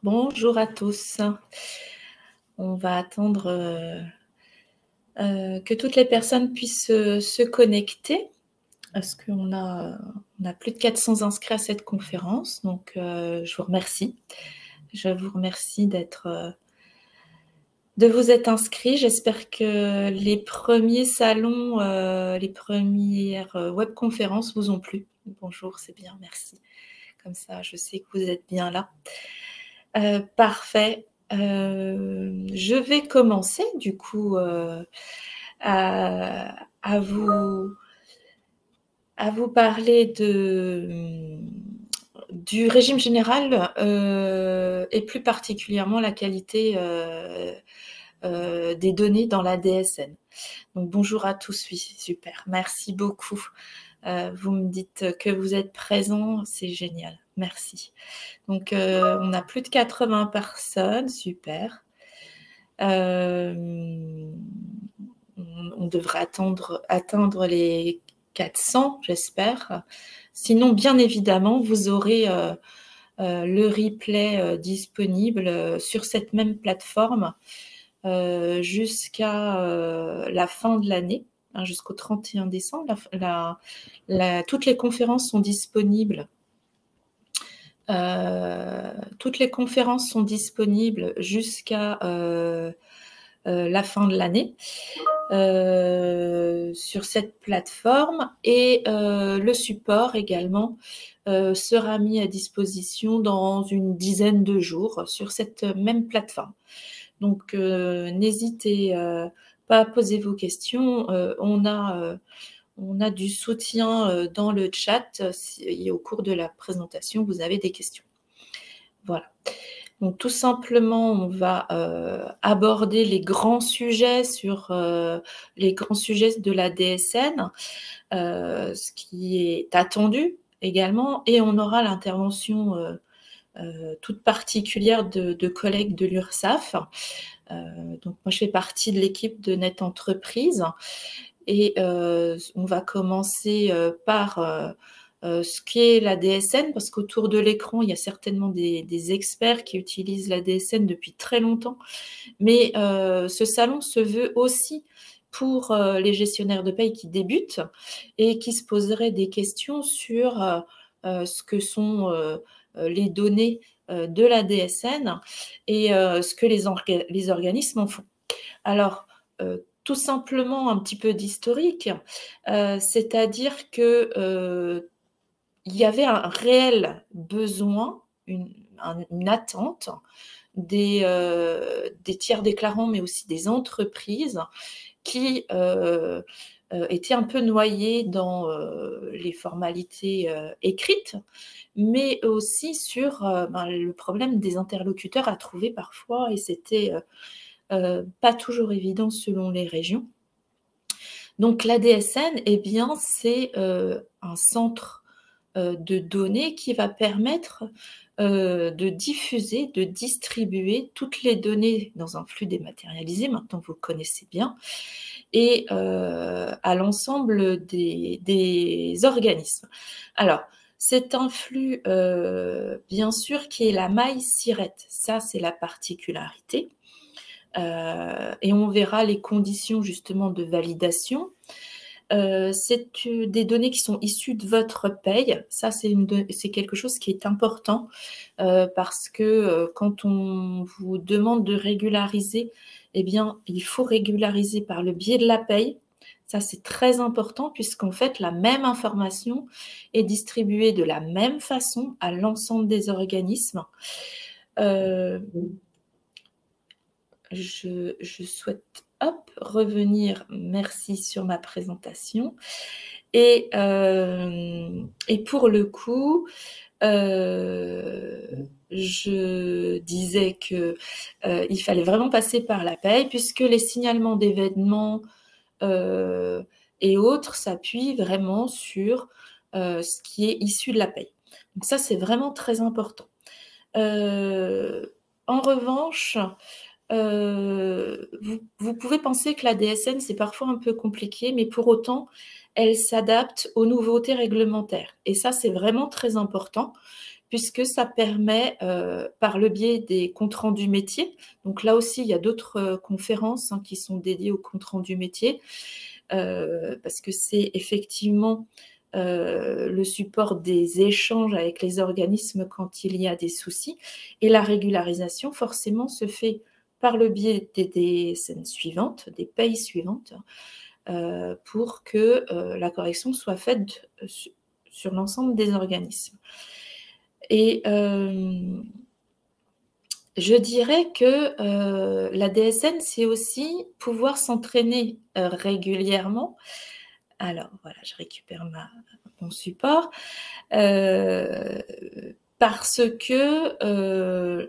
Bonjour à tous. On va attendre que toutes les personnes puissent se connecter parce qu'on a plus de 400 inscrits à cette conférence. Donc, je vous remercie. Je vous remercie de vous être inscrits. J'espère que les premiers salons, les premières webconférences vous ont plu. Bonjour, c'est bien, merci. Comme ça, je sais que vous êtes bien là. Parfait. Je vais commencer du coup à vous parler du régime général et plus particulièrement la qualité des données dans la DSN. Donc bonjour à tous, oui, super, merci beaucoup. Vous me dites que vous êtes présents, c'est génial, merci. Donc, on a plus de 80 personnes, super. On devrait atteindre les 400, j'espère. Sinon, bien évidemment, vous aurez le replay disponible sur cette même plateforme jusqu'à la fin de l'année, hein, jusqu'au 31 décembre. Toutes les conférences sont disponibles. Toutes les conférences sont disponibles jusqu'à la fin de l'année sur cette plateforme et le support également sera mis à disposition dans une dizaine de jours sur cette même plateforme. Donc, n'hésitez pas à poser vos questions. On a du soutien dans le chat et au cours de la présentation, vous avez des questions. Voilà. Donc, tout simplement, on va aborder les grands sujets les grands sujets de la DSN, ce qui est attendu également, et on aura l'intervention toute particulière de collègues de l'URSSAF. Donc, moi, je fais partie de l'équipe de Net Entreprise. Et on va commencer par ce qu'est la DSN, parce qu'autour de l'écran, il y a certainement des experts qui utilisent la DSN depuis très longtemps. Mais ce salon se veut aussi pour les gestionnaires de paye qui débutent et qui se poseraient des questions sur ce que sont les données de la DSN et ce que les organismes en font. Alors, tout simplement un petit peu d'historique, c'est-à-dire que il y avait un réel besoin, une attente des tiers déclarants, mais aussi des entreprises qui étaient un peu noyées dans les formalités écrites, mais aussi sur le problème des interlocuteurs à trouver parfois, et c'était pas toujours évident selon les régions. Donc la DSN, eh bien, c'est un centre de données qui va permettre de diffuser, de distribuer toutes les données dans un flux dématérialisé, maintenant vous le connaissez bien, et à l'ensemble des organismes. Alors, c'est un flux, bien sûr, qui est la maille SIRET. Ça, c'est la particularité. Et on verra les conditions justement de validation. C'est des données qui sont issues de votre paye. Ça, c'est quelque chose qui est important parce que quand on vous demande de régulariser, eh bien, il faut régulariser par le biais de la paye. Ça, c'est très important puisqu'en fait, la même information est distribuée de la même façon à l'ensemble des organismes. Je souhaite revenir, merci, sur ma présentation. Et pour le coup, je disais qu'il fallait vraiment passer par la paye puisque les signalements d'événements et autres s'appuient vraiment sur ce qui est issu de la paye. Donc ça, c'est vraiment très important. En revanche, vous pouvez penser que la DSN, c'est parfois un peu compliqué, mais pour autant, elle s'adapte aux nouveautés réglementaires. Et ça, c'est vraiment très important, puisque ça permet, par le biais des comptes rendus métiers, donc là aussi, il y a d'autres conférences qui sont dédiées aux comptes rendus métiers, parce que c'est effectivement le support des échanges avec les organismes quand il y a des soucis. Et la régularisation, forcément, se fait par le biais des DSN suivantes, des payes suivantes, pour que la correction soit faite sur l'ensemble des organismes. Et je dirais que la DSN, c'est aussi pouvoir s'entraîner régulièrement. Alors, voilà, je récupère mon support. Parce que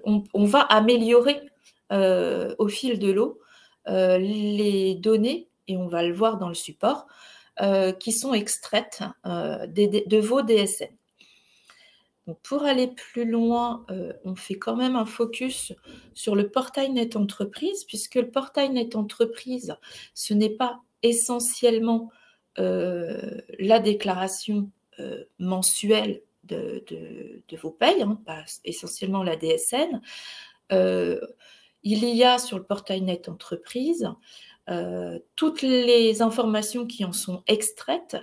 on va améliorer au fil de l'eau les données, et on va le voir dans le support, qui sont extraites de vos DSN. Donc, pour aller plus loin, on fait quand même un focus sur le portail Net Entreprise, puisque le portail Net Entreprise, ce n'est pas essentiellement la déclaration mensuelle de vos payes, pas essentiellement la DSN. Il y a sur le portail Net Entreprise toutes les informations qui en sont extraites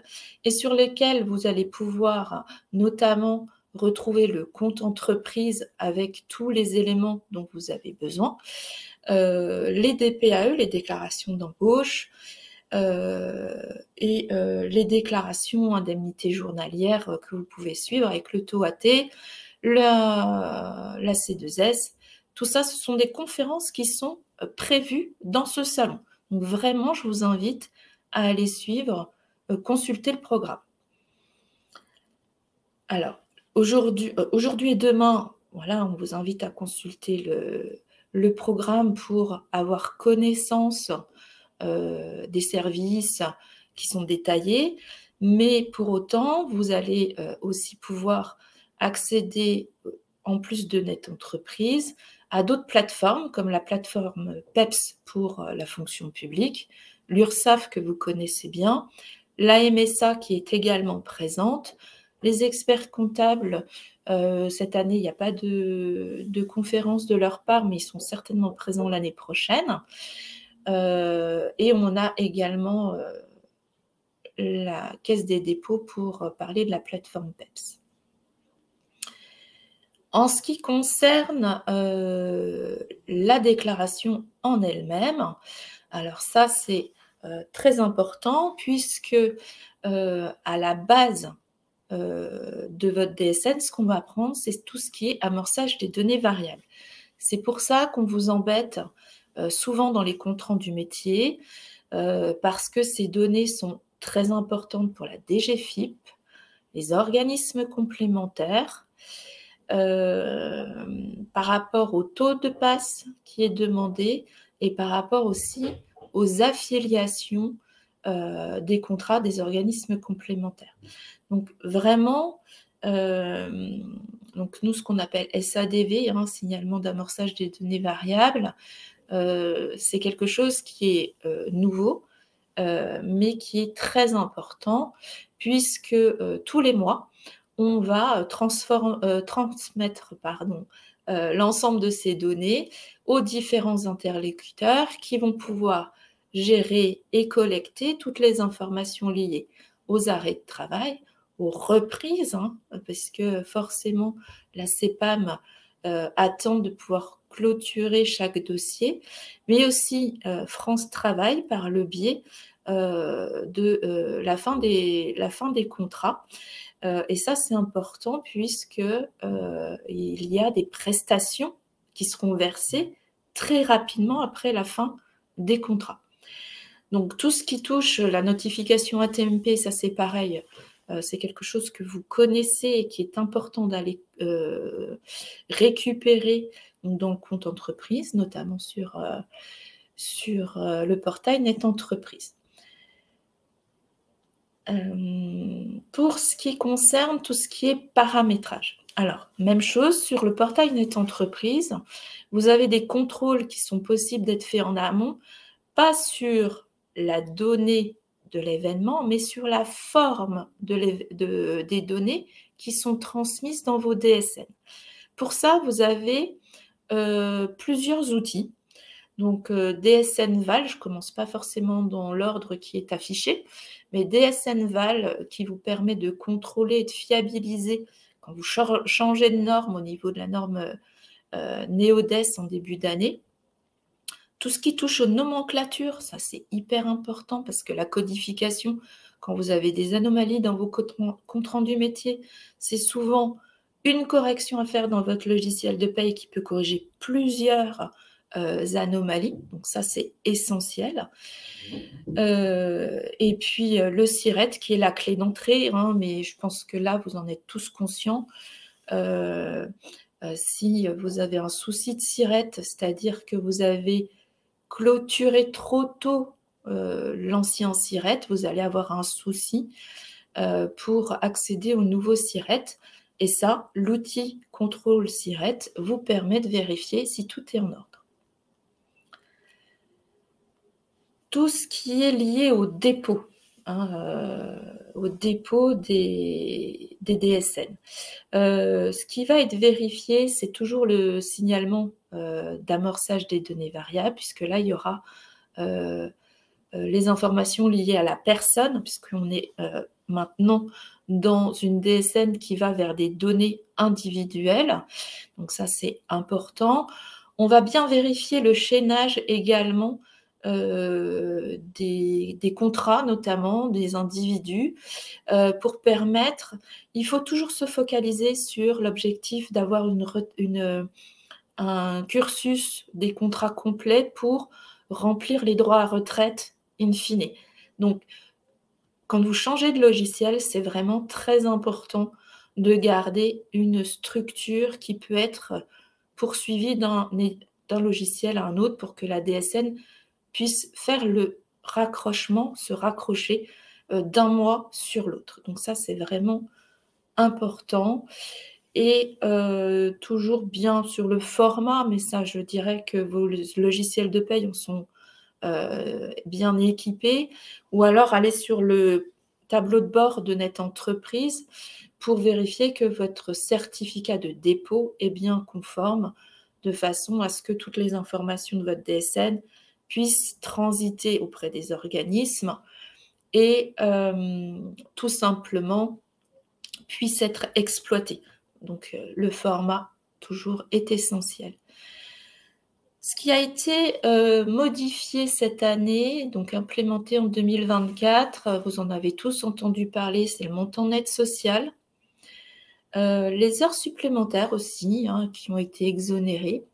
et sur lesquelles vous allez pouvoir notamment retrouver le compte entreprise avec tous les éléments dont vous avez besoin, les DPAE, les déclarations d'embauche, et les déclarations indemnités journalières que vous pouvez suivre avec le taux AT, la C2S. Tout ça, ce sont des conférences qui sont prévues dans ce salon. Donc vraiment, je vous invite à aller suivre, consulter le programme. Alors, aujourd'hui et demain, voilà, on vous invite à consulter le programme pour avoir connaissance des services qui sont détaillés, mais pour autant, vous allez aussi pouvoir accéder, en plus de Net Entreprise, à d'autres plateformes, comme la plateforme PEPS pour la fonction publique, l'URSSAF que vous connaissez bien, la MSA qui est également présente, les experts comptables. Cette année, il n'y a pas de conférence de leur part, mais ils sont certainement présents l'année prochaine. Et on a également la Caisse des dépôts pour parler de la plateforme PEPS. En ce qui concerne la déclaration en elle-même, alors ça c'est très important puisque à la base de votre DSN, ce qu'on va apprendre, c'est tout ce qui est amorçage des données variables. C'est pour ça qu'on vous embête souvent dans les comptes rendus métiers, parce que ces données sont très importantes pour la DGFiP, les organismes complémentaires, par rapport au taux de passe qui est demandé et par rapport aussi aux affiliations des contrats des organismes complémentaires. Donc vraiment, donc nous, ce qu'on appelle SADV, signalement d'amorçage des données variables, c'est quelque chose qui est nouveau, mais qui est très important, puisque tous les mois, on va transmettre l'ensemble de ces données aux différents interlocuteurs qui vont pouvoir gérer et collecter toutes les informations liées aux arrêts de travail, aux reprises, parce que forcément, la CPAM attend de pouvoir clôturer chaque dossier, mais aussi France Travail par le biais de la fin des contrats. Et ça, c'est important puisque il y a des prestations qui seront versées très rapidement après la fin des contrats. Donc, tout ce qui touche la notification ATMP, ça c'est pareil, c'est quelque chose que vous connaissez et qui est important d'aller récupérer dans le compte entreprise, notamment sur le portail Net Entreprise. Pour ce qui concerne tout ce qui est paramétrage. Alors, même chose, sur le portail Net Entreprise, vous avez des contrôles qui sont possibles d'être faits en amont, pas sur la donnée de l'événement, mais sur la forme des données qui sont transmises dans vos DSN. Pour ça, vous avez plusieurs outils. Donc, DSN Val, je ne commence pas forcément dans l'ordre qui est affiché, mais DSN Val qui vous permet de contrôler et de fiabiliser quand vous changez de norme au niveau de la norme NeoDes en début d'année. Tout ce qui touche aux nomenclatures, ça c'est hyper important parce que la codification, quand vous avez des anomalies dans vos comptes rendus métiers, c'est souvent une correction à faire dans votre logiciel de paye qui peut corriger plusieurs anomalies. Donc ça, c'est essentiel. Et puis le SIRET qui est la clé d'entrée, hein, mais je pense que là, vous en êtes tous conscients. Si vous avez un souci de SIRET, c'est-à-dire que vous avez clôturé trop tôt l'ancien SIRET, vous allez avoir un souci pour accéder au nouveau SIRET. Et ça, l'outil contrôle SIRET vous permet de vérifier si tout est en ordre. Tout ce qui est lié au dépôt, des DSN. Ce qui va être vérifié, c'est toujours le signalement d'amorçage des données variables, puisque là, il y aura les informations liées à la personne, puisqu'on est maintenant dans une DSN qui va vers des données individuelles. Donc ça, c'est important. On va bien vérifier le chaînage également des contrats, notamment des individus, pour permettre, il faut toujours se focaliser sur l'objectif d'avoir un cursus des contrats complets pour remplir les droits à retraite in fine. Donc, quand vous changez de logiciel, c'est vraiment très important de garder une structure qui peut être poursuivie d'un logiciel à un autre pour que la DSN puisse faire le raccrochement, se raccrocher d'un mois sur l'autre. Donc ça, c'est vraiment important. Et toujours bien sur le format, mais ça, je dirais que vos logiciels de paye en sont bien équipés, ou alors aller sur le tableau de bord de Net Entreprise pour vérifier que votre certificat de dépôt est bien conforme, de façon à ce que toutes les informations de votre DSN puissent transiter auprès des organismes et tout simplement puissent être exploitées. Donc le format toujours est essentiel. Ce qui a été modifié cette année, donc implémenté en 2024, vous en avez tous entendu parler, c'est le montant net social. Les heures supplémentaires aussi, hein, qui ont été exonérées.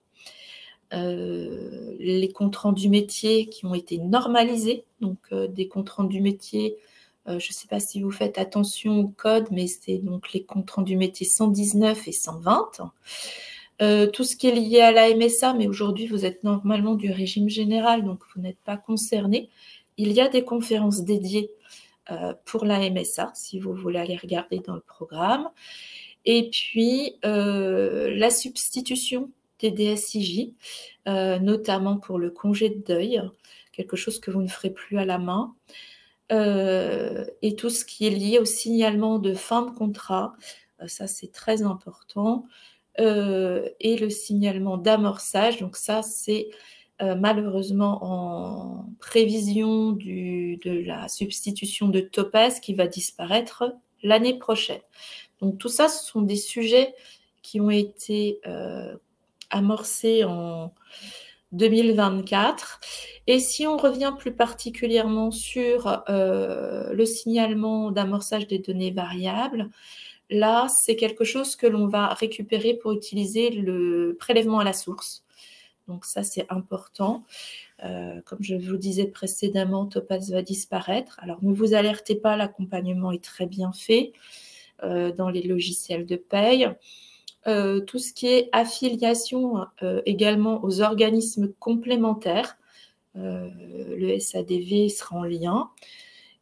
Les comptes rendus métiers qui ont été normalisés, donc des comptes rendus métiers, je ne sais pas si vous faites attention au code, mais c'est donc les comptes rendus métiers 119 et 120. Tout ce qui est lié à la MSA, mais aujourd'hui vous êtes normalement du régime général, donc vous n'êtes pas concerné. Il y a des conférences dédiées pour la MSA, si vous voulez aller regarder dans le programme. Et puis la substitution des DSIJ, notamment pour le congé de deuil, quelque chose que vous ne ferez plus à la main. Et tout ce qui est lié au signalement de fin de contrat, ça c'est très important. Et le signalement d'amorçage, donc ça c'est malheureusement en prévision de la substitution de Topaz qui va disparaître l'année prochaine. Donc tout ça, ce sont des sujets qui ont été amorcés en 2024. Et si on revient plus particulièrement sur le signalement d'amorçage des données variables, là, c'est quelque chose que l'on va récupérer pour utiliser le prélèvement à la source. Donc ça, c'est important. Comme je vous disais précédemment, Topaz va disparaître. Alors ne vous alertez pas, l'accompagnement est très bien fait dans les logiciels de paye. Tout ce qui est affiliation également aux organismes complémentaires, le SADV sera en lien.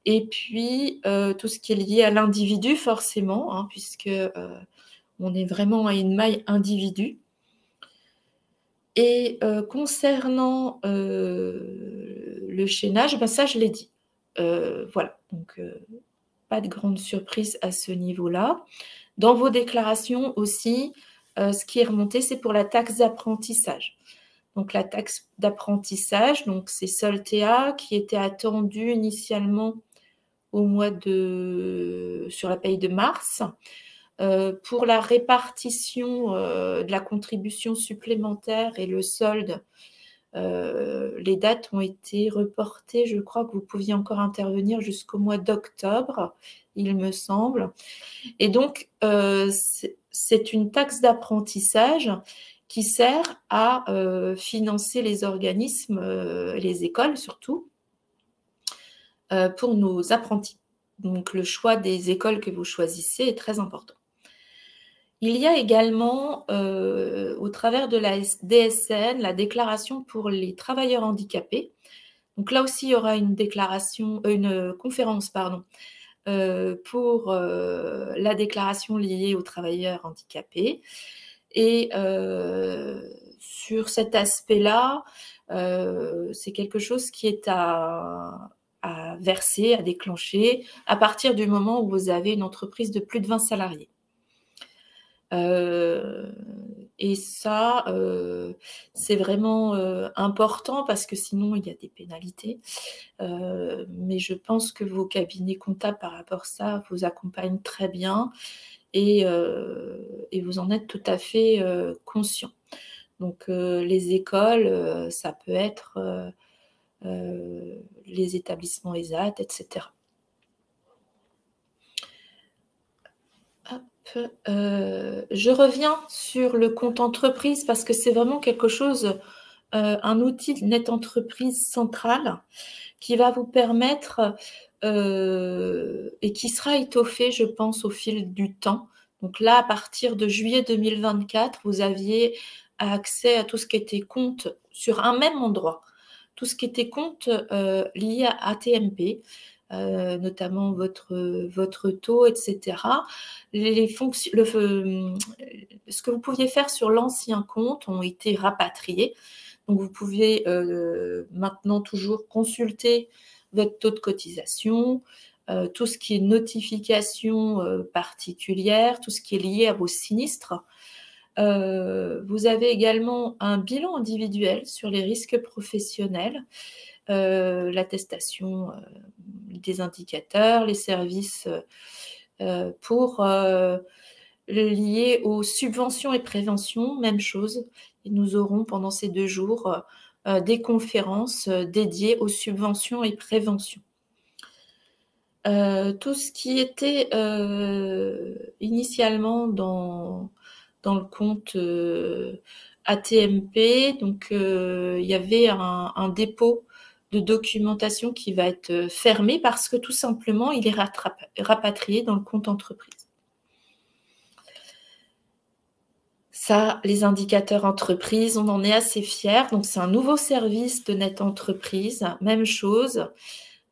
Et puis, tout ce qui est lié à l'individu, forcément, hein, puisque on est vraiment à une maille individu. Et concernant le chaînage, ben ça, je l'ai dit. Voilà, donc pas de grande surprise à ce niveau-là. Dans vos déclarations aussi, ce qui est remonté, c'est pour la taxe d'apprentissage. Donc la taxe d'apprentissage, donc c'est Soltea qui était attendue initialement au mois sur la paye de mars. Pour la répartition de la contribution supplémentaire et le solde, les dates ont été reportées. Je crois que vous pouviez encore intervenir jusqu'au mois d'octobre, il me semble. Et donc, c'est une taxe d'apprentissage qui sert à financer les organismes, les écoles surtout, pour nos apprentis. Donc, le choix des écoles que vous choisissez est très important. Il y a également, au travers de la DSN, la déclaration pour les travailleurs handicapés. Donc là aussi, il y aura une conférence, pour la déclaration liée aux travailleurs handicapés. Et sur cet aspect-là, c'est quelque chose qui est à verser, à déclencher, à partir du moment où vous avez une entreprise de plus de 20 salariés. Et ça, c'est vraiment important parce que sinon, il y a des pénalités. Mais je pense que vos cabinets comptables, par rapport à ça, vous accompagnent très bien et vous en êtes tout à fait conscient. Donc, les écoles, ça peut être les établissements ESAT, etc. Je reviens sur le compte entreprise parce que c'est vraiment quelque chose, un outil de Net Entreprise central qui va vous permettre et qui sera étoffé, je pense, au fil du temps. Donc là, à partir de juillet 2024, vous aviez accès à tout ce qui était compte sur un même endroit, tout ce qui était compte lié à ATMP. Notamment votre taux, etc. Ce que vous pouviez faire sur l'ancien compte ont été rapatriés. Donc, vous pouvez maintenant toujours consulter votre taux de cotisation, tout ce qui est notification particulière, tout ce qui est lié à vos sinistres. Vous avez également un bilan individuel sur les risques professionnels, l'attestation des indicateurs, les services pour liés aux subventions et prévention, même chose. Et nous aurons pendant ces 2 jours des conférences dédiées aux subventions et prévention. Tout ce qui était initialement dans le compte ATMP, donc il y avait un dépôt de documentation qui va être fermé parce que tout simplement, il est rapatrié dans le compte entreprise. Ça, les indicateurs entreprises, on en est assez fiers. Donc, c'est un nouveau service de Net Entreprise. Même chose,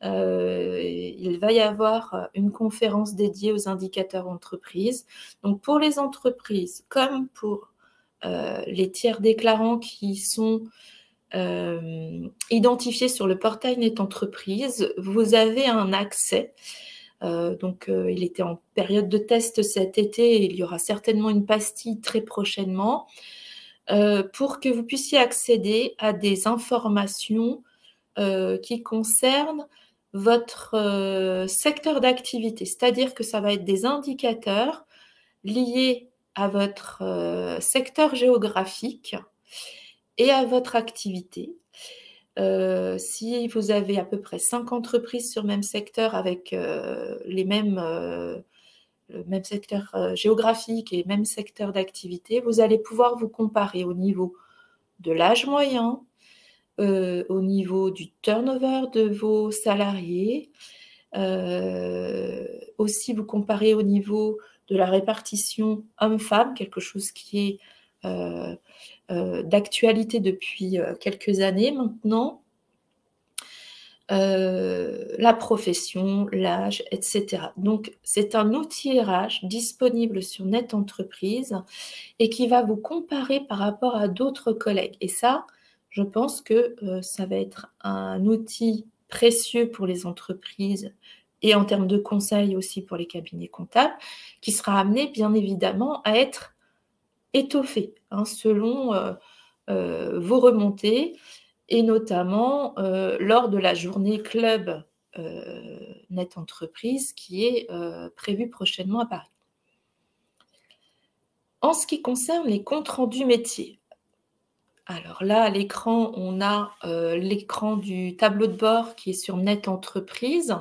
il va y avoir une conférence dédiée aux indicateurs entreprises. Donc, pour les entreprises, comme pour les tiers déclarants qui sont identifiés sur le portail Net Entreprise, vous avez un accès. Il était en période de test cet été et il y aura certainement une pastille très prochainement pour que vous puissiez accéder à des informations qui concernent votre secteur d'activité. C'est-à-dire que ça va être des indicateurs liés à votre secteur géographique et à votre activité. Si vous avez à peu près 5 entreprises sur le même secteur avec le même secteur géographique et même secteur d'activité, vous allez pouvoir vous comparer au niveau de l'âge moyen, au niveau du turnover de vos salariés, aussi vous comparer au niveau de la répartition homme-femme, quelque chose qui est d'actualité depuis quelques années maintenant, la profession, l'âge, etc. Donc, c'est un outil RH disponible sur Net Entreprise et qui va vous comparer par rapport à d'autres collègues. Et ça, je pense que ça va être un outil précieux pour les entreprises et en termes de conseils aussi pour les cabinets comptables, qui sera amené bien évidemment à être étoffé selon vos remontées et notamment lors de la journée club Net Entreprise qui est prévue prochainement à Paris. En ce qui concerne les comptes rendus métiers, alors là, à l'écran, on a l'écran du tableau de bord qui est sur Net Entreprise,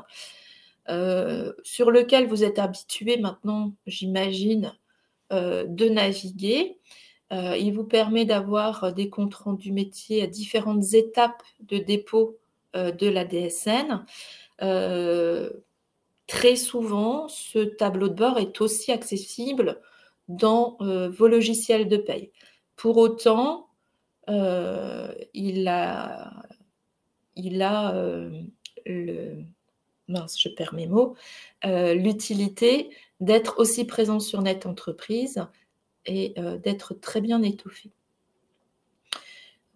sur lequel vous êtes habitué maintenant, j'imagine, de naviguer. Il vous permet d'avoir des comptes rendus métiers à différentes étapes de dépôt de la DSN. Très souvent, ce tableau de bord est aussi accessible dans vos logiciels de paye. Pour autant, il a mince, je perds mes mots, l'utilité d'être aussi présent sur Net Entreprise et d'être très bien étoffé.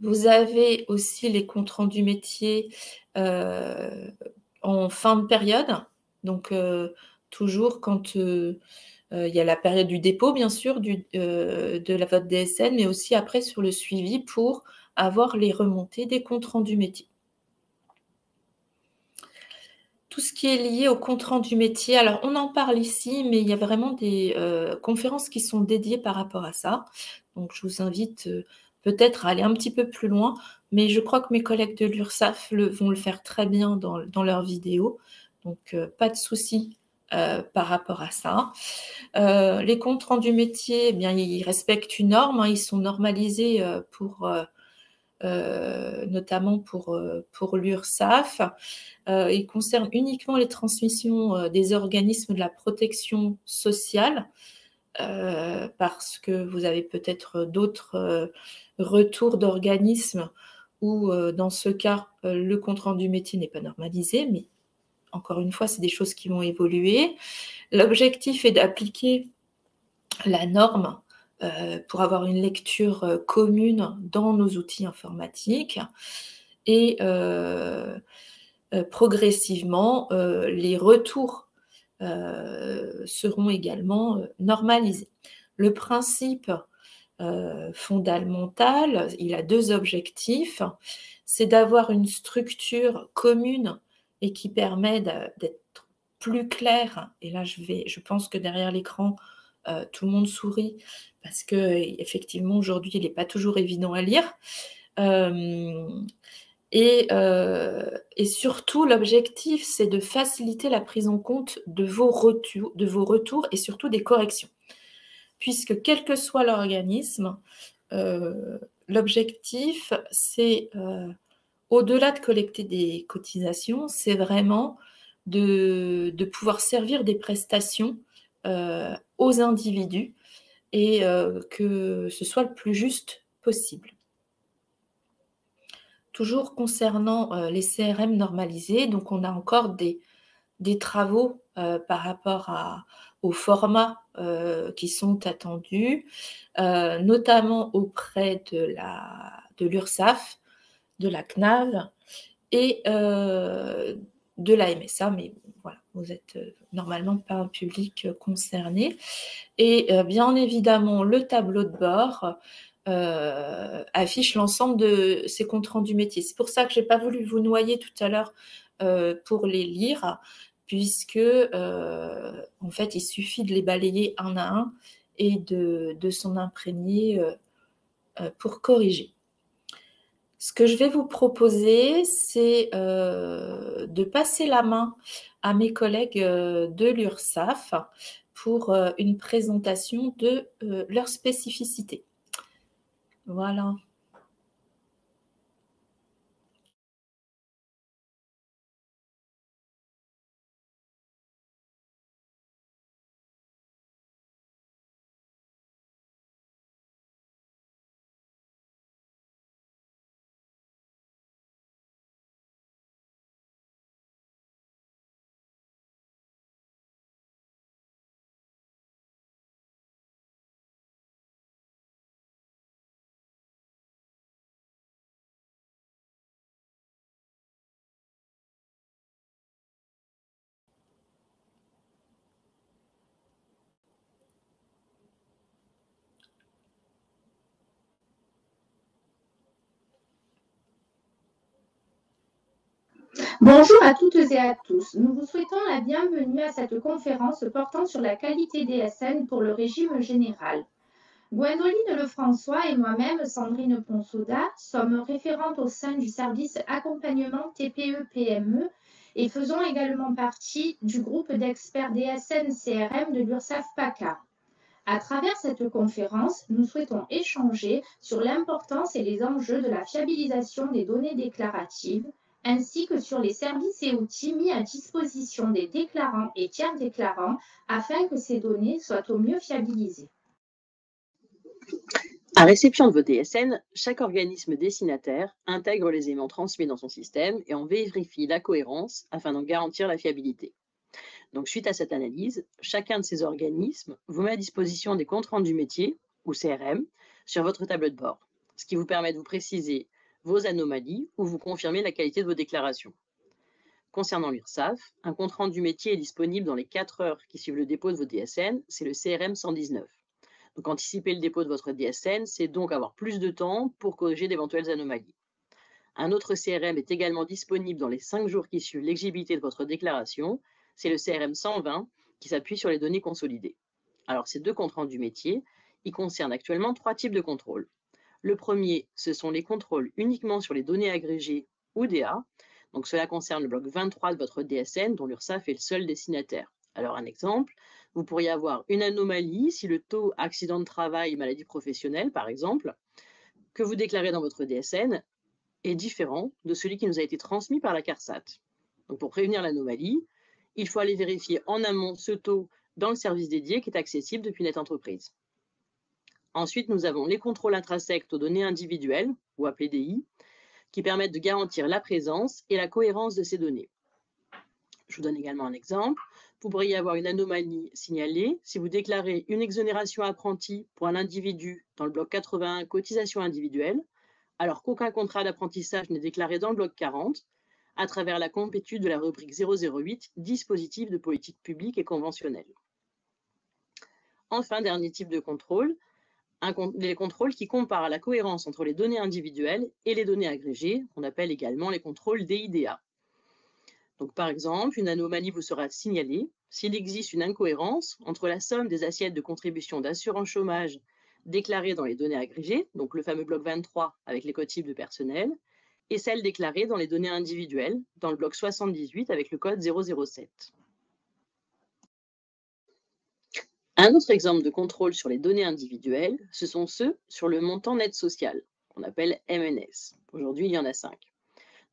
Vous avez aussi les comptes rendus métiers en fin de période, donc toujours quand il y a la période du dépôt, bien sûr, de votre DSN, mais aussi après sur le suivi pour avoir les remontées des comptes rendus métiers. Tout ce qui est lié au compte rendu métier, alors on en parle ici, mais il y a vraiment des conférences qui sont dédiées par rapport à ça. Donc je vous invite peut-être à aller un petit peu plus loin, mais je crois que mes collègues de l'URSSAF vont le faire très bien dans leurs vidéos. Donc pas de souci par rapport à ça. Les comptes rendus métiers, eh bien, ils respectent une norme, ils sont normalisés notamment pour l'URSSAF. Il concerne uniquement les transmissions des organismes de la protection sociale, parce que vous avez peut-être d'autres retours d'organismes où, dans ce cas, le compte-rendu métier n'est pas normalisé, mais encore une fois, c'est des choses qui vont évoluer. L'objectif est d'appliquer la norme pour avoir une lecture commune dans nos outils informatiques et progressivement, les retours seront également normalisés. Le principe fondamental, il a deux objectifs. C'est d'avoir une structure commune et qui permet d'être plus clair. Et là, je pense que derrière l'écran, tout le monde sourit parce que effectivement aujourd'hui, il n'est pas toujours évident à lire. Et surtout, l'objectif, c'est de faciliter la prise en compte de vos retours et surtout des corrections. Puisque quel que soit l'organisme, l'objectif, c'est, au-delà de collecter des cotisations, c'est vraiment de pouvoir servir des prestations aux individus et que ce soit le plus juste possible. Toujours concernant les CRM normalisés, donc on a encore des travaux par rapport aux formats qui sont attendus, notamment auprès de l'URSSAF, de la CNAV et de la MSA, mais voilà, vous n'êtes normalement pas un public concerné. Et bien évidemment, le tableau de bord affiche l'ensemble de ces comptes rendus métiers. C'est pour ça que je n'ai pas voulu vous noyer tout à l'heure pour les lire, puisque en fait, il suffit de les balayer un à un et de s'en imprégner pour corriger. Ce que je vais vous proposer, c'est de passer la main à mes collègues de l'URSSAF pour une présentation de leurs spécificités. Voilà. Bonjour à toutes et à tous. Nous vous souhaitons la bienvenue à cette conférence portant sur la qualité DSN pour le régime général. Gwendoline Lefrançois et moi-même, Sandrine Ponsauda, sommes référentes au sein du service accompagnement TPE-PME et faisons également partie du groupe d'experts DSN-CRM de l'URSSAF-PACA. À travers cette conférence, nous souhaitons échanger sur l'importance et les enjeux de la fiabilisation des données déclaratives, ainsi que sur les services et outils mis à disposition des déclarants et tiers déclarants afin que ces données soient au mieux fiabilisées. À réception de vos DSN, chaque organisme destinataire intègre les éléments transmis dans son système et en vérifie la cohérence afin d'en garantir la fiabilité. Donc, suite à cette analyse, chacun de ces organismes vous met à disposition des comptes rendus métiers, ou CRM, sur votre tableau de bord, ce qui vous permet de vous préciser vos anomalies ou vous confirmer la qualité de vos déclarations. Concernant l'URSSAF, un compte rendu métier est disponible dans les 4 heures qui suivent le dépôt de vos DSN, c'est le CRM 119. Donc, anticiper le dépôt de votre DSN, c'est donc avoir plus de temps pour corriger d'éventuelles anomalies. Un autre CRM est également disponible dans les 5 jours qui suivent l'exigibilité de votre déclaration, c'est le CRM 120 qui s'appuie sur les données consolidées. Alors, ces deux comptes rendus métiers, ils concernent actuellement 3 types de contrôles. Le premier, ce sont les contrôles uniquement sur les données agrégées ou DA. Donc, cela concerne le bloc 23 de votre DSN, dont l'URSSAF est le seul destinataire. Alors, un exemple, vous pourriez avoir une anomalie si le taux accident de travail, maladie professionnelle, par exemple, que vous déclarez dans votre DSN, est différent de celui qui nous a été transmis par la CARSAT. Donc, pour prévenir l'anomalie, il faut aller vérifier en amont ce taux dans le service dédié qui est accessible depuis Net Entreprise. Ensuite, nous avons les contrôles intrinsèques aux données individuelles, ou APDI, qui permettent de garantir la présence et la cohérence de ces données. Je vous donne également un exemple. Vous pourriez avoir une anomalie signalée si vous déclarez une exonération apprentie pour un individu dans le bloc 81 cotisation individuelle, alors qu'aucun contrat d'apprentissage n'est déclaré dans le bloc 40, à travers la complétude de la rubrique 008, dispositif de politique publique et conventionnelle. Enfin, dernier type de contrôle, les contrôles qui comparent la cohérence entre les données individuelles et les données agrégées, qu'on appelle également les contrôles DIDA. Donc, par exemple, une anomalie vous sera signalée s'il existe une incohérence entre la somme des assiettes de contribution d'assurance chômage déclarées dans les données agrégées, donc le fameux bloc 23 avec les codes types de personnel, et celles déclarées dans les données individuelles, dans le bloc 78 avec le code 007. Un autre exemple de contrôle sur les données individuelles, ce sont ceux sur le montant net social, qu'on appelle MNS. Aujourd'hui, il y en a 5.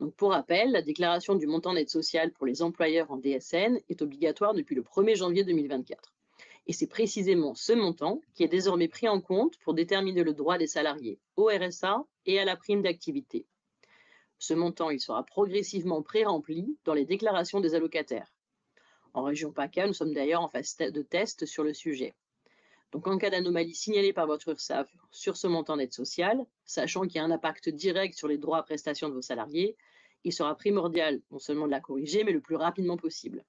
Donc, pour rappel, la déclaration du montant net social pour les employeurs en DSN est obligatoire depuis le 1er janvier 2024. Et c'est précisément ce montant qui est désormais pris en compte pour déterminer le droit des salariés au RSA et à la prime d'activité. Ce montant, il sera progressivement pré-rempli dans les déclarations des allocataires. En région PACA, nous sommes d'ailleurs en phase de test sur le sujet. Donc, en cas d'anomalie signalée par votre URSSAF sur ce montant net social, sachant qu'il y a un impact direct sur les droits à prestation de vos salariés, il sera primordial non seulement de la corriger, mais le plus rapidement possible.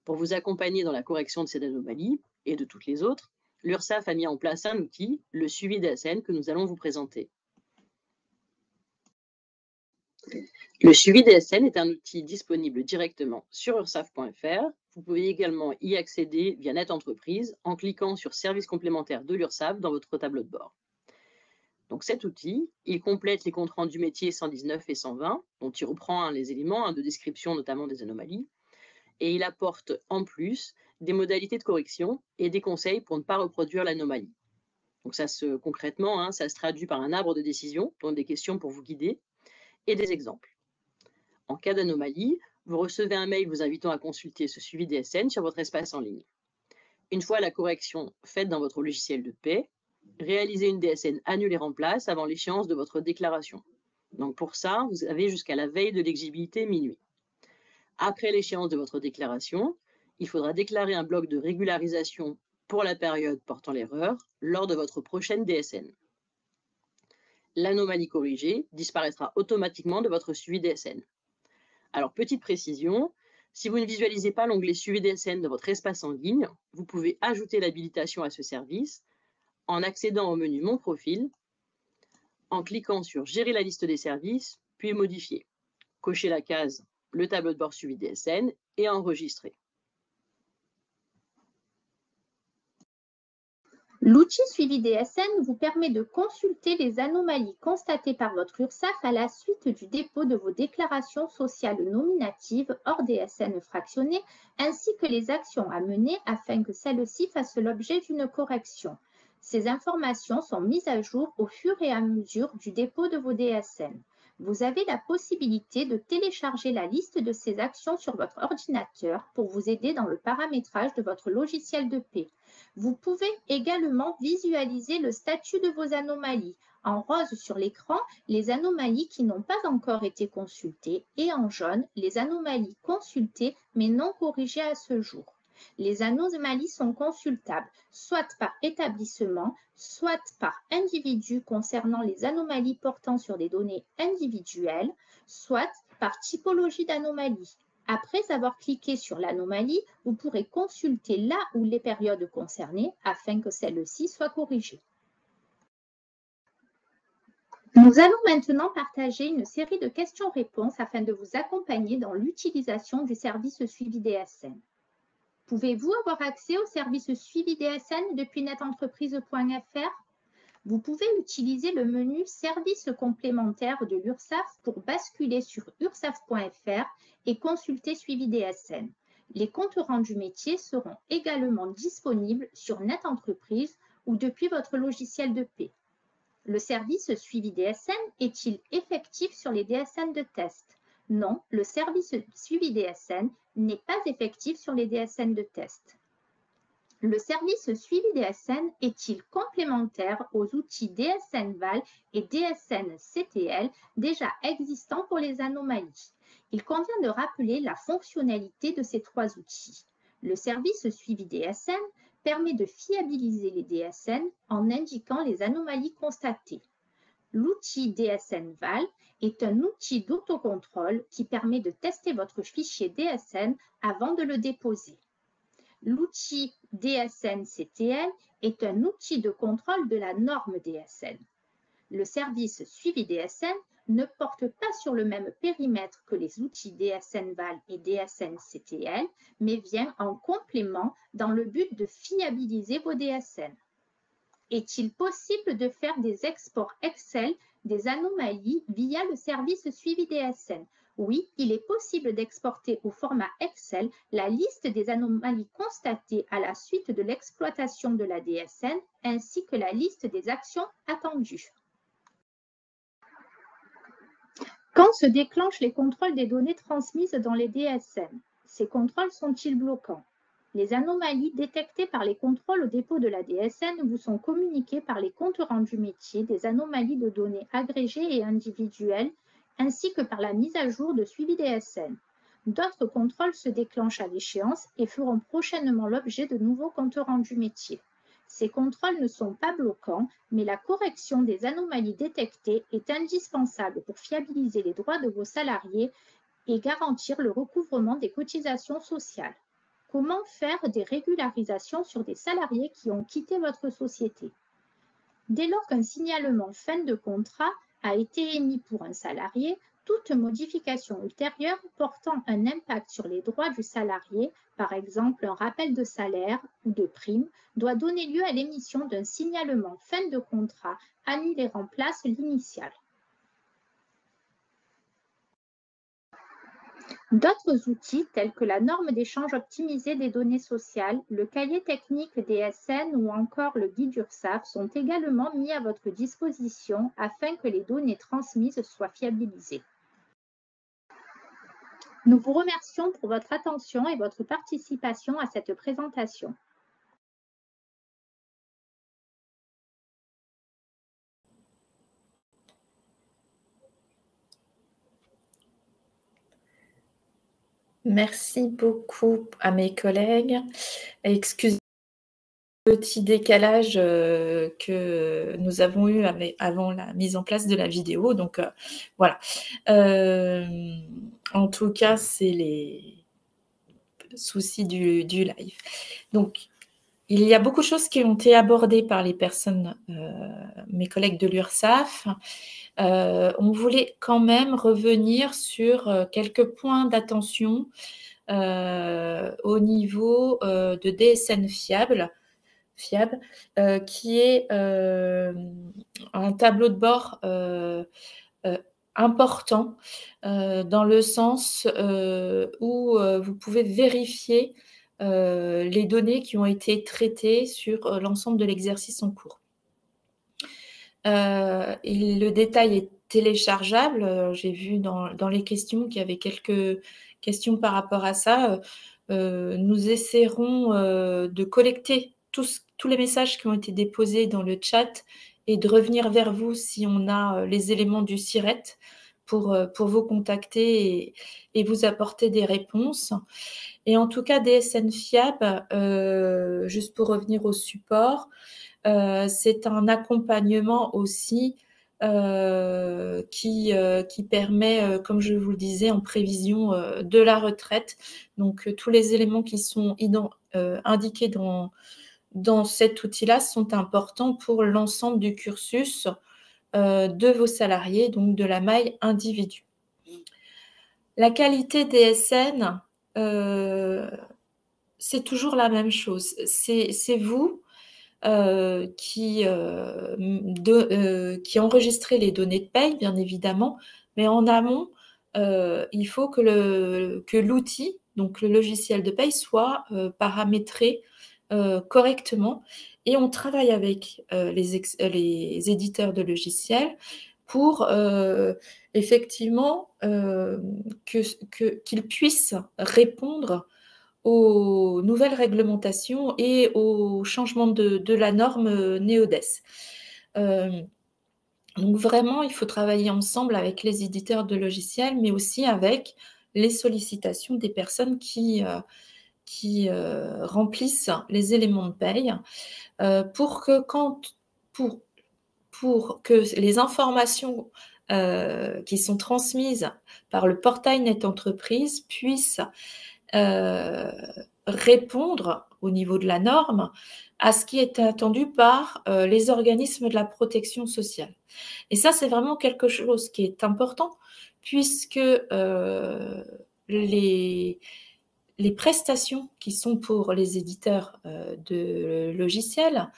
Pour vous accompagner dans la correction de cette anomalie et de toutes les autres, l'URSSAF a mis en place un outil, le suivi DSN, que nous allons vous présenter. Le suivi DSN est un outil disponible directement sur ursaf.fr. Vous pouvez également y accéder via Net Entreprise en cliquant sur Services complémentaires de l'URSSAF dans votre tableau de bord. Donc cet outil, il complète les comptes rendus métiers 119 et 120, dont il reprend les éléments de description notamment des anomalies, et il apporte en plus des modalités de correction et des conseils pour ne pas reproduire l'anomalie. Donc concrètement, ça se traduit par un arbre de décision, donc des questions pour vous guider, et des exemples. En cas d'anomalie, vous recevez un mail vous invitant à consulter ce suivi DSN sur votre espace en ligne. Une fois la correction faite dans votre logiciel de paie, réalisez une DSN annule et remplace avant l'échéance de votre déclaration. Donc pour ça, vous avez jusqu'à la veille de l'exigibilité minuit. Après l'échéance de votre déclaration, il faudra déclarer un bloc de régularisation pour la période portant l'erreur lors de votre prochaine DSN. L'anomalie corrigée disparaîtra automatiquement de votre suivi DSN. Alors, petite précision, si vous ne visualisez pas l'onglet Suivi DSN de votre espace en ligne, vous pouvez ajouter l'habilitation à ce service en accédant au menu Mon profil, en cliquant sur Gérer la liste des services, puis Modifier. Cochez la case le tableau de bord suivi DSN et enregistrer. L'outil suivi DSN vous permet de consulter les anomalies constatées par votre URSSAF à la suite du dépôt de vos déclarations sociales nominatives hors DSN fractionnées, ainsi que les actions à mener afin que celles-ci fassent l'objet d'une correction. Ces informations sont mises à jour au fur et à mesure du dépôt de vos DSN. Vous avez la possibilité de télécharger la liste de ces actions sur votre ordinateur pour vous aider dans le paramétrage de votre logiciel de paie. Vous pouvez également visualiser le statut de vos anomalies. En rose sur l'écran, les anomalies qui n'ont pas encore été consultées et en jaune, les anomalies consultées mais non corrigées à ce jour. Les anomalies sont consultables soit par établissement, soit par individu concernant les anomalies portant sur des données individuelles, soit par typologie d'anomalie. Après avoir cliqué sur l'anomalie, vous pourrez consulter là où les périodes concernées afin que celle-ci soit corrigée. Nous allons maintenant partager une série de questions-réponses afin de vous accompagner dans l'utilisation du service suivi DSN. Pouvez-vous avoir accès au service suivi DSN depuis netentreprise.fr? Vous pouvez utiliser le menu Services complémentaires de l'URSSAF pour basculer sur ursaf.fr et consulter Suivi DSN. Les comptes rendus métiers seront également disponibles sur NetEntreprise ou depuis votre logiciel de paie. Le service Suivi DSN est-il effectif sur les DSN de test? Non, le service Suivi DSN n'est pas effectif sur les DSN de test. Le service suivi DSN est-il complémentaire aux outils DSN Val et DSN CTL déjà existants pour les anomalies? Il convient de rappeler la fonctionnalité de ces trois outils. Le service suivi DSN permet de fiabiliser les DSN en indiquant les anomalies constatées. L'outil DSN Val est un outil d'autocontrôle qui permet de tester votre fichier DSN avant de le déposer. L'outil DSN-CTL est un outil de contrôle de la norme DSN. Le service suivi DSN ne porte pas sur le même périmètre que les outils DSN-VAL et DSN-CTL, mais vient en complément dans le but de fiabiliser vos DSN. Est-il possible de faire des exports Excel des anomalies via le service suivi DSN? Oui, il est possible d'exporter au format Excel la liste des anomalies constatées à la suite de l'exploitation de la DSN ainsi que la liste des actions attendues. Quand se déclenchent les contrôles des données transmises dans les DSN? Ces contrôles sont-ils bloquants? Les anomalies détectées par les contrôles au dépôt de la DSN vous sont communiquées par les comptes rendus métiers des anomalies de données agrégées et individuelles, ainsi que par la mise à jour de suivi DSN. D'autres contrôles se déclenchent à l'échéance et feront prochainement l'objet de nouveaux comptes rendus métiers. Ces contrôles ne sont pas bloquants, mais la correction des anomalies détectées est indispensable pour fiabiliser les droits de vos salariés et garantir le recouvrement des cotisations sociales. Comment faire des régularisations sur des salariés qui ont quitté votre société? Dès lors qu'un signalement fin de contrat a été émis pour un salarié, toute modification ultérieure portant un impact sur les droits du salarié, par exemple un rappel de salaire ou de prime, doit donner lieu à l'émission d'un signalement fin de contrat annulé remplace l'initial. D'autres outils tels que la norme d'échange optimisé des données sociales, le cahier technique DSN ou encore le guide URSSAF sont également mis à votre disposition afin que les données transmises soient fiabilisées. Nous vous remercions pour votre attention et votre participation à cette présentation. Merci beaucoup à mes collègues. Excusez le petit décalage que nous avons eu avant la mise en place de la vidéo. Donc, voilà. En tout cas, c'est les soucis du live. Donc, il y a beaucoup de choses qui ont été abordées par les personnes, mes collègues de l'URSSAF. On voulait quand même revenir sur quelques points d'attention au niveau de DSN fiable, qui est un tableau de bord important dans le sens où vous pouvez vérifier les données qui ont été traitées sur l'ensemble de l'exercice en cours. Et le détail est téléchargeable. J'ai vu dans les questions qu'il y avait quelques questions par rapport à ça. Nous essaierons de collecter tous les messages qui ont été déposés dans le chat et de revenir vers vous si on a les éléments du SIRET pour vous contacter et vous apporter des réponses. Et en tout cas, DSN Fiable, juste pour revenir au support, c'est un accompagnement aussi qui permet, comme je vous le disais, en prévision de la retraite. Donc, tous les éléments qui sont indiqués dans cet outil-là sont importants pour l'ensemble du cursus de vos salariés, donc de la maille individu. La qualité DSN, c'est toujours la même chose. C'est vous qui enregistrez les données de paye, bien évidemment, mais en amont, il faut que l'outil, donc le logiciel de paye, soit paramétré correctement. Et on travaille avec les éditeurs de logiciels pour effectivement qu'ils puissent répondre aux nouvelles réglementations et au changement de la norme NeoDes. Donc vraiment, il faut travailler ensemble avec les éditeurs de logiciels, mais aussi avec les sollicitations des personnes qui remplissent les éléments de paye pour que les informations qui sont transmises par le portail Net Entreprise puissent répondre au niveau de la norme à ce qui est attendu par les organismes de la protection sociale. Et ça, c'est vraiment quelque chose qui est important puisque les prestations qui sont pour les éditeurs de logiciels,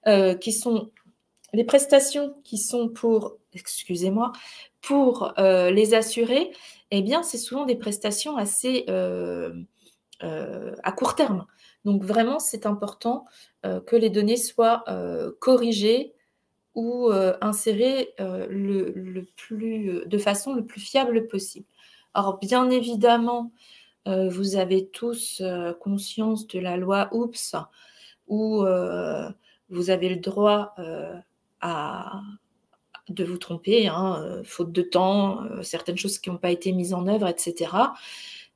les prestations qui sont pour, excusez-moi, pour les assurés, eh bien, c'est souvent des prestations assez à court terme. Donc, vraiment, c'est important que les données soient corrigées ou insérées de façon le plus fiable possible. Alors, bien évidemment, vous avez tous conscience de la loi OOPS où vous avez le droit de vous tromper, faute de temps, certaines choses qui n'ont pas été mises en œuvre, etc.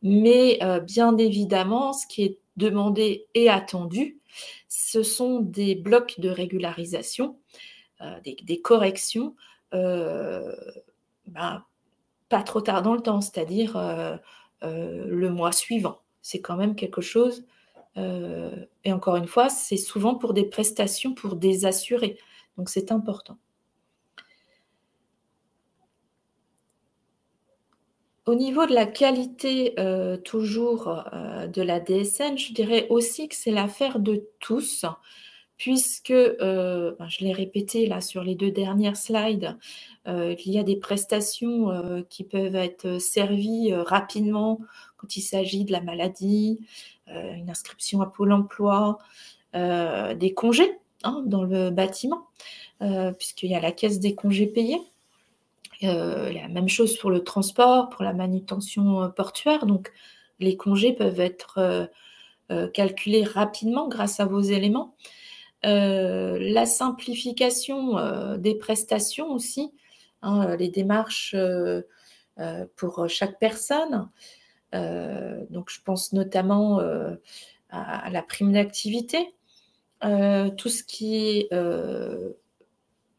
Mais bien évidemment, ce qui est demandé et attendu, ce sont des blocs de régularisation, des corrections, pas trop tard dans le temps, c'est-à-dire le mois suivant. C'est quand même quelque chose, et encore une fois, c'est souvent pour des prestations pour des assurés, donc c'est important. Au niveau de la qualité, toujours, de la DSN, je dirais aussi que c'est l'affaire de tous, puisque, je l'ai répété là sur les 2 dernières slides, il y a des prestations qui peuvent être servies rapidement quand il s'agit de la maladie, une inscription à Pôle emploi, des congés dans le bâtiment, puisqu'il y a la caisse des congés payés. La même chose pour le transport, pour la manutention portuaire. Donc, les congés peuvent être calculés rapidement grâce à vos éléments. La simplification des prestations aussi, les démarches pour chaque personne. Donc, je pense notamment à la prime d'activité, tout ce qui est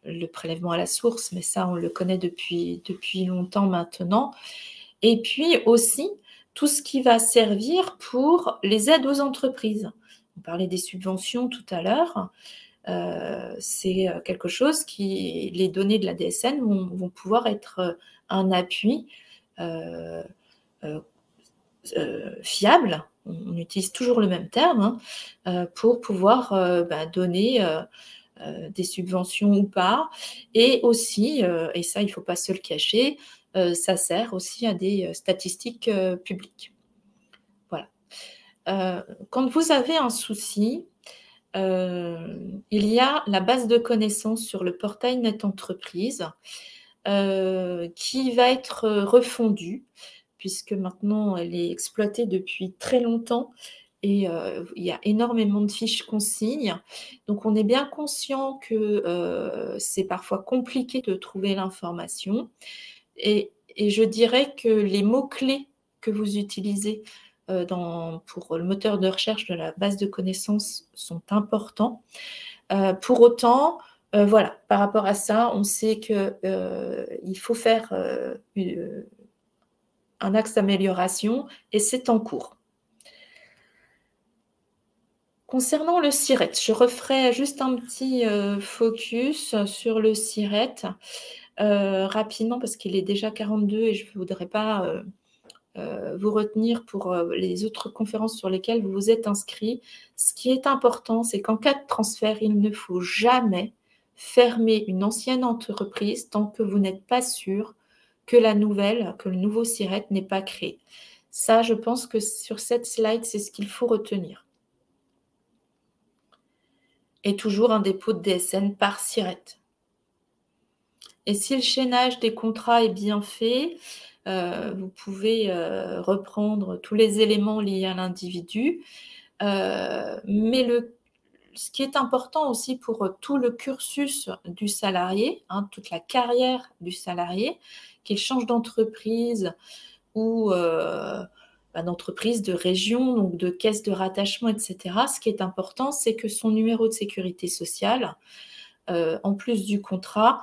le prélèvement à la source, mais ça, on le connaît depuis longtemps maintenant. Et puis aussi, tout ce qui va servir pour les aides aux entreprises. On parlait des subventions tout à l'heure. C'est quelque chose qui, les données de la DSN vont pouvoir être un appui fiable, on utilise toujours le même terme, pour pouvoir donner des subventions ou pas, et aussi, et ça il ne faut pas se le cacher, ça sert aussi à des statistiques publiques. Voilà. Quand vous avez un souci, il y a la base de connaissances sur le portail Net Entreprise qui va être refondue, puisque maintenant elle est exploitée depuis très longtemps et il y a énormément de fiches consignes. Donc on est bien conscient que c'est parfois compliqué de trouver l'information. Et je dirais que les mots-clés que vous utilisez pour le moteur de recherche de la base de connaissances sont importants. Pour autant, voilà, par rapport à ça, on sait qu'il faut faire un axe d'amélioration et c'est en cours. Concernant le SIRET, je referai juste un petit focus sur le SIRET rapidement parce qu'il est déjà 42 et je ne voudrais pas vous retenir pour les autres conférences sur lesquelles vous vous êtes inscrits. Ce qui est important, c'est qu'en cas de transfert, il ne faut jamais fermer une ancienne entreprise tant que vous n'êtes pas sûr que le nouveau SIRET n'est pas créé. Ça, je pense que sur cette slide, c'est ce qu'il faut retenir. Et toujours un dépôt de DSN par SIRET. Et si le chaînage des contrats est bien fait, vous pouvez reprendre tous les éléments liés à l'individu. Mais ce qui est important aussi pour tout le cursus du salarié, toute la carrière du salarié, qu'il change d'entreprise ou d'entreprise, de région, donc de caisse de rattachement, etc. Ce qui est important, c'est que son numéro de sécurité sociale, en plus du contrat,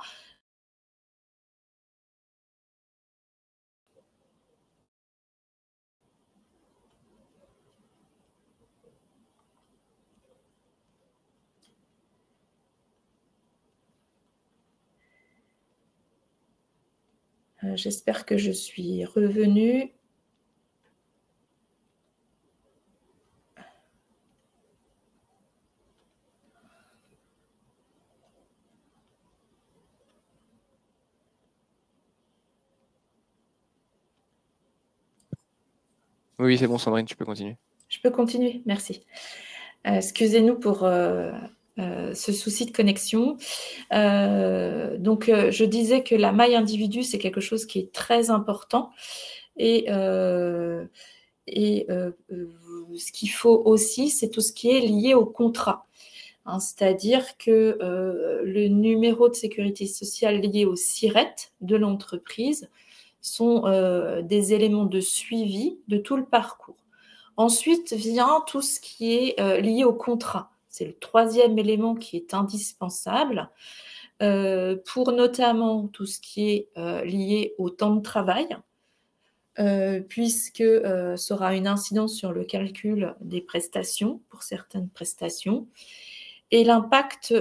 j'espère que je suis revenue. Oui, c'est bon, Sandrine, tu peux continuer. Je peux continuer, merci. Excusez-nous pour ce souci de connexion. Donc, je disais que la maille individu, c'est quelque chose qui est très important. Et ce qu'il faut aussi, c'est tout ce qui est lié au contrat. C'est-à-dire que le numéro de sécurité sociale lié au SIRET de l'entreprise sont des éléments de suivi de tout le parcours. Ensuite vient tout ce qui est lié au contrat. C'est le troisième élément qui est indispensable pour notamment tout ce qui est lié au temps de travail, puisque ça aura une incidence sur le calcul des prestations pour certaines prestations. Et l'impact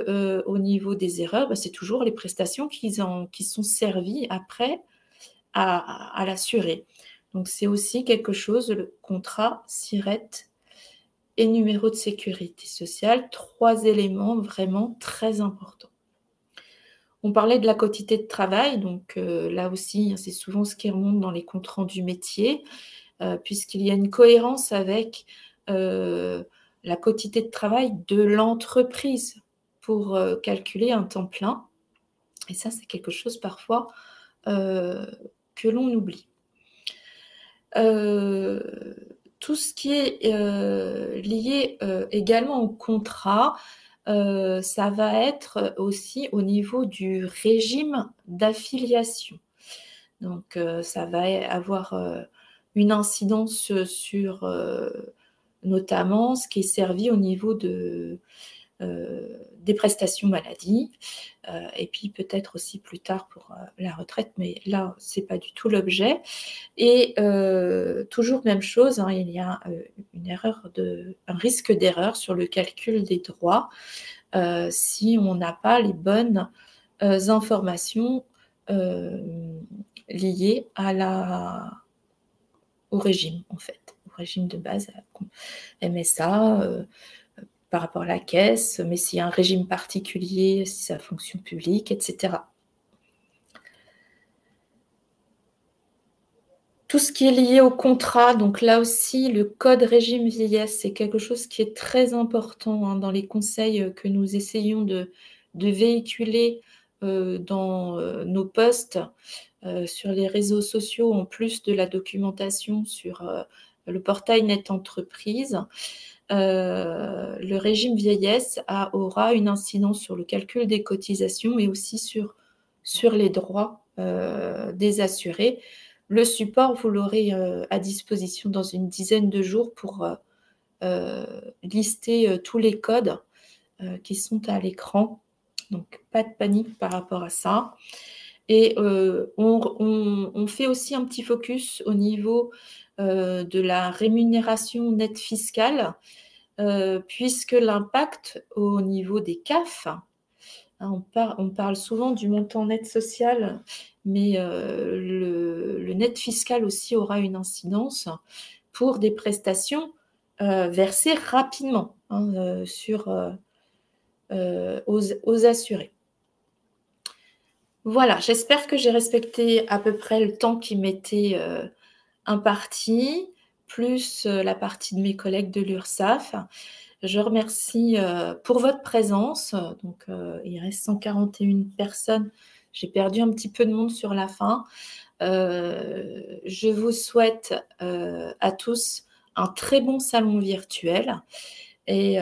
au niveau des erreurs, c'est toujours les prestations qui sont servies après à l'assuré. Donc, c'est aussi quelque chose, le contrat, SIRET et numéro de sécurité sociale, 3 éléments vraiment très importants. On parlait de la quotité de travail, donc là aussi, c'est souvent ce qui remonte dans les comptes rendus métiers, puisqu'il y a une cohérence avec la quotité de travail de l'entreprise pour calculer un temps plein. Et ça, c'est quelque chose parfois que l'on oublie. Tout ce qui est lié également au contrat, ça va être aussi au niveau du régime d'affiliation. Donc, ça va avoir une incidence sur notamment ce qui est servi au niveau de des prestations maladie, et puis peut-être aussi plus tard pour la retraite, mais là, ce n'est pas du tout l'objet. Et toujours même chose, hein, il y a un risque d'erreur sur le calcul des droits si on n'a pas les bonnes informations liées au régime, en fait, au régime de base, MSA, par rapport à la caisse, mais s'il y a un régime particulier, si c'est la fonction publique, etc. Tout ce qui est lié au contrat, donc là aussi, le code régime vieillesse, c'est quelque chose qui est très important hein, dans les conseils que nous essayons de véhiculer dans nos posts sur les réseaux sociaux, en plus de la documentation sur le portail Net Entreprise. Le régime vieillesse aura une incidence sur le calcul des cotisations, mais aussi sur les droits des assurés. Le support, vous l'aurez à disposition dans une dizaine de jours pour lister tous les codes qui sont à l'écran. Donc, pas de panique par rapport à ça. Et on fait aussi un petit focus au niveau de la rémunération nette fiscale, puisque l'impact au niveau des CAF, hein, on parle souvent du montant net social, mais le net fiscal aussi aura une incidence pour des prestations versées rapidement hein, aux assurés. Voilà, j'espère que j'ai respecté à peu près le temps qui m'était imparti, plus la partie de mes collègues de l'URSSAF. Je remercie pour votre présence. Donc, il reste 141 personnes. J'ai perdu un petit peu de monde sur la fin. Je vous souhaite à tous un très bon salon virtuel. Et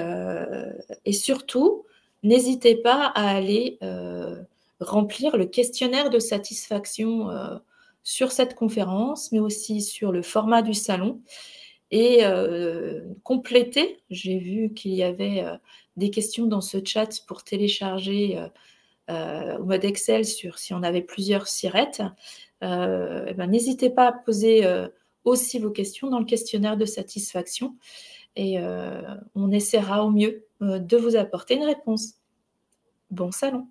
surtout, n'hésitez pas à aller remplir le questionnaire de satisfaction sur cette conférence, mais aussi sur le format du salon. Et compléter, j'ai vu qu'il y avait des questions dans ce chat pour télécharger au mode Excel si on avait plusieurs sirettes. N'hésitez pas à poser aussi vos questions dans le questionnaire de satisfaction et on essaiera au mieux de vous apporter une réponse. Bon salon!